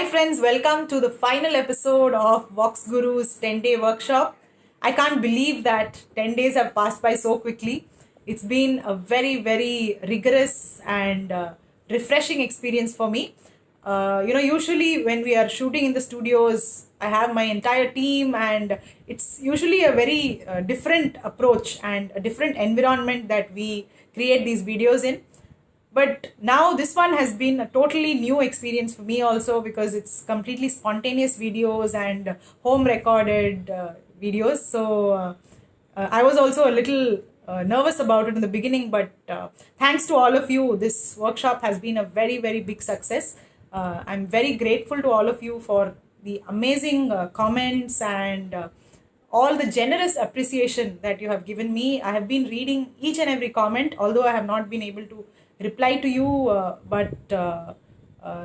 Hi friends, welcome to the final episode of Vox Guru's 10-day workshop. I can't believe that 10 days have passed by so quickly. It's been a very rigorous and refreshing experience for me. Usually when we are shooting in the studios, I have my entire team, and it's usually a very different approach and a different environment that we create these videos in. But now this one has been a totally new experience for me also, because it's completely spontaneous videos and home recorded videos. So I was also a little nervous about it in the beginning, but thanks to all of you, this workshop has been a very big success. I'm very grateful to all of you for the amazing comments and all the generous appreciation that you have given me. I have been reading each and every comment, although I have not been able to reply to you, but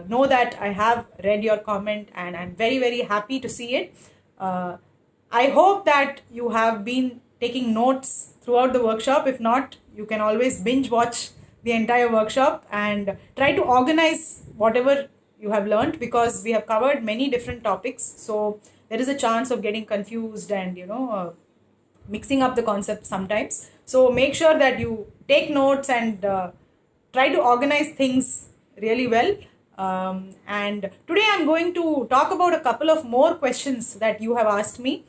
know that I have read your comment and I'm very happy to see it. I hope that you have been taking notes throughout the workshop. If not, you can always binge watch the entire workshop and try to organize whatever you have learned, because we have covered many different topics. So there is a chance of getting confused and mixing up the concepts sometimes. So make sure that you take notes and try to organize things really well. And today I'm going to talk about a couple of more questions that you have asked me,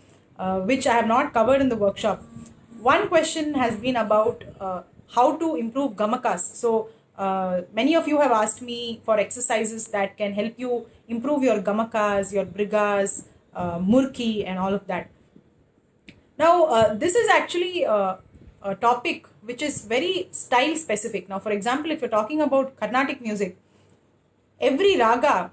which I have not covered in the workshop. One question has been about how to improve gamakas. So many of you have asked me for exercises that can help you improve your gamakas, your brigas, murki, and all of that. Now, this is actually a topic which is very style specific. Now, for example, if you're talking about Carnatic music, every raga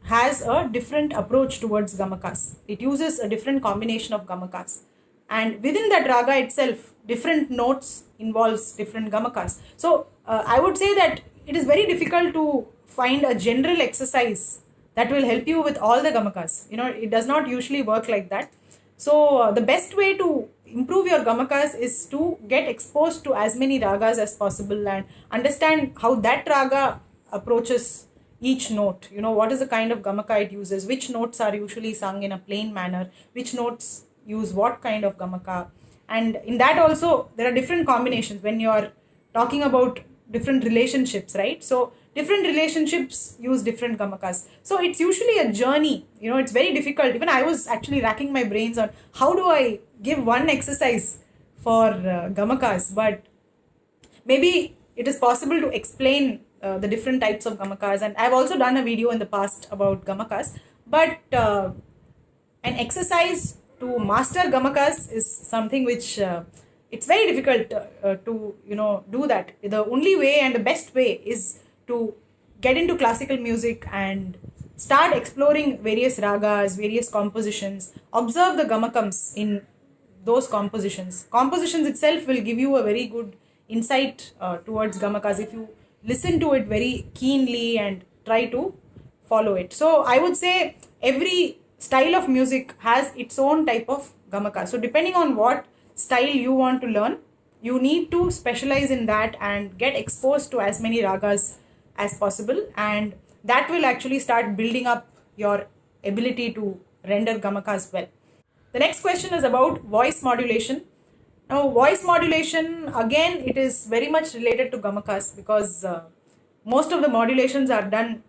has a different approach towards gamakas. It uses a different combination of gamakas. And within that raga itself, different notes involves different gamakas. So, I would say that it is very difficult to find a general exercise that will help you with all the gamakas. It does not usually work like that. So the best way to improve your gamakas is to get exposed to as many ragas as possible and understand how that raga approaches each note. What is the kind of gamaka it uses, which notes are usually sung in a plain manner, which notes use what kind of gamaka. And in that also, there are different combinations when you are talking about different relationships, right? So different relationships use different gamakas. So it's usually a journey. It's very difficult. Even I was actually racking my brains on how do I give one exercise for gamakas, but maybe it is possible to explain the different types of gamakas. And I've also done a video in the past about gamakas, but an exercise to master gamakas is something which it's very difficult to do that. The only way and the best way is to get into classical music and start exploring various ragas, various compositions, observe the gamakams in those compositions. Compositions itself will give you a very good insight towards gamakas if you listen to it very keenly and try to follow it. So I would say every style of music has its own type of gamaka. So depending on what style you want to learn, you need to specialize in that and get exposed to as many ragas as possible, and that will actually start building up your ability to render gamakas well. The next question is about voice modulation. Now, voice modulation, again, it is very much related to gamakas, because most of the modulations are done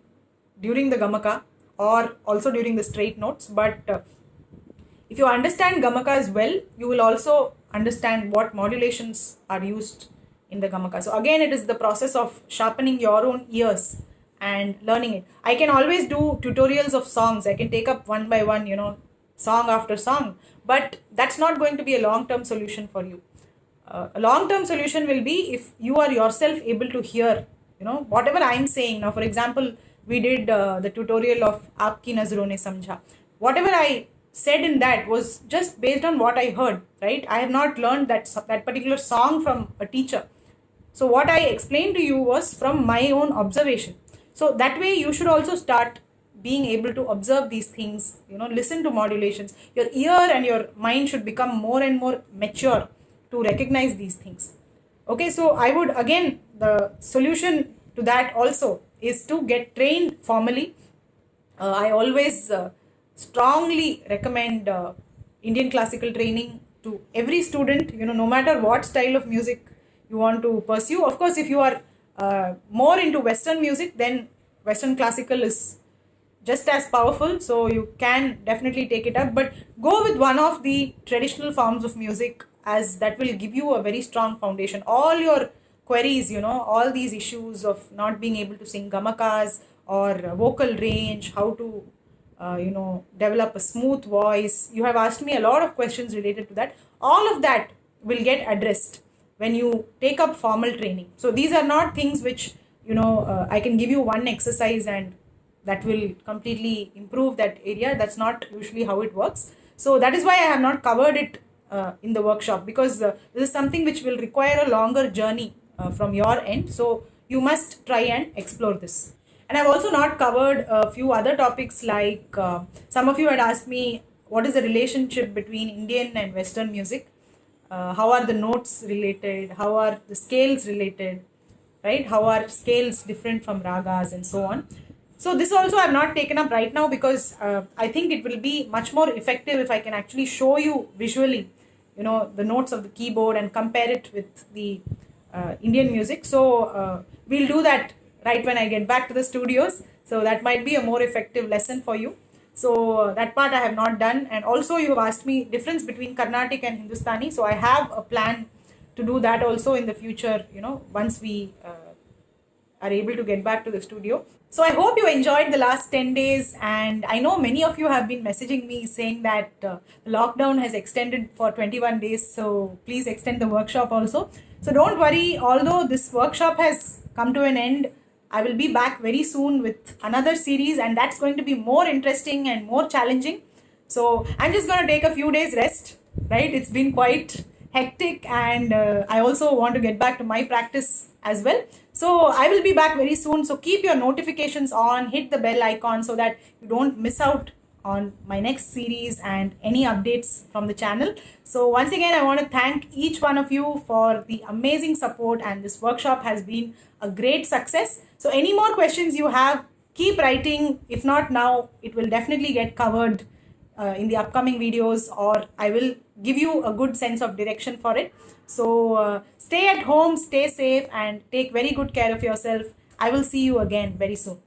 during the gamaka or also during the straight notes. But if you understand gamakas well, you will also understand what modulations are used in the gamaka. So again, it is the process of sharpening your own ears and learning it. I can always do tutorials of songs. I can take up one by one, song after song, but that's not going to be a long-term solution for you. A long-term solution will be if you are yourself able to hear, whatever I'm saying. Now, for example, we did the tutorial of Aapki Nazron Ne Samjha. Whatever I said in that was just based on what I heard, right? I have not learned that particular song from a teacher. So what I explained to you was from my own observation. So that way you should also start being able to observe these things, listen to modulations. Your ear and your mind should become more and more mature to recognize these things. Okay, so I would, again, the solution to that also is to get trained formally I always strongly recommend Indian classical training to every student, no matter what style of music you want to pursue. Of course, if you are more into Western music, then Western classical is just as powerful, so you can definitely take it up, but go with one of the traditional forms of music, as that will give you a very strong foundation. All your queries, all these issues of not being able to sing gamakas or vocal range, how to develop a smooth voice. You have asked me a lot of questions related to that. All of that will get addressed when you take up formal training. So these are not things which I can give you one exercise and that will completely improve that area. That's not usually how it works. So that is why I have not covered it in the workshop, because this is something which will require a longer journey from your end. So you must try and explore this. And I've also not covered a few other topics, like some of you had asked me what is the relationship between Indian and Western music. How are the notes related? How are the scales related? Right? How are scales different from ragas and so on? So this also I have not taken up right now, because I think it will be much more effective if I can actually show you visually, the notes of the keyboard and compare it with the Indian music. So we'll do that right when I get back to the studios. So that might be a more effective lesson for you. So that part I have not done. And also you have asked me difference between Carnatic and Hindustani. So I have a plan to do that also in the future, once we are able to get back to the studio. So I hope you enjoyed the last 10 days, and I know many of you have been messaging me saying that the lockdown has extended for 21 days, so please extend the workshop also. So don't worry, although this workshop has come to an end, I will be back very soon with another series, and that's going to be more interesting and more challenging. So I'm just going to take a few days rest, right? It's been quite hectic, and I also want to get back to my practice as well. So I will be back very soon. So keep your notifications on, hit the bell icon so that you don't miss out on my next series and any updates from the channel. So once again, I want to thank each one of you for the amazing support, and this workshop has been a great success. So any more questions you have, keep writing. If not now, it will definitely get covered in the upcoming videos, or I will give you a good sense of direction for it. So stay at home, stay safe, and take very good care of yourself. I will see you again very soon.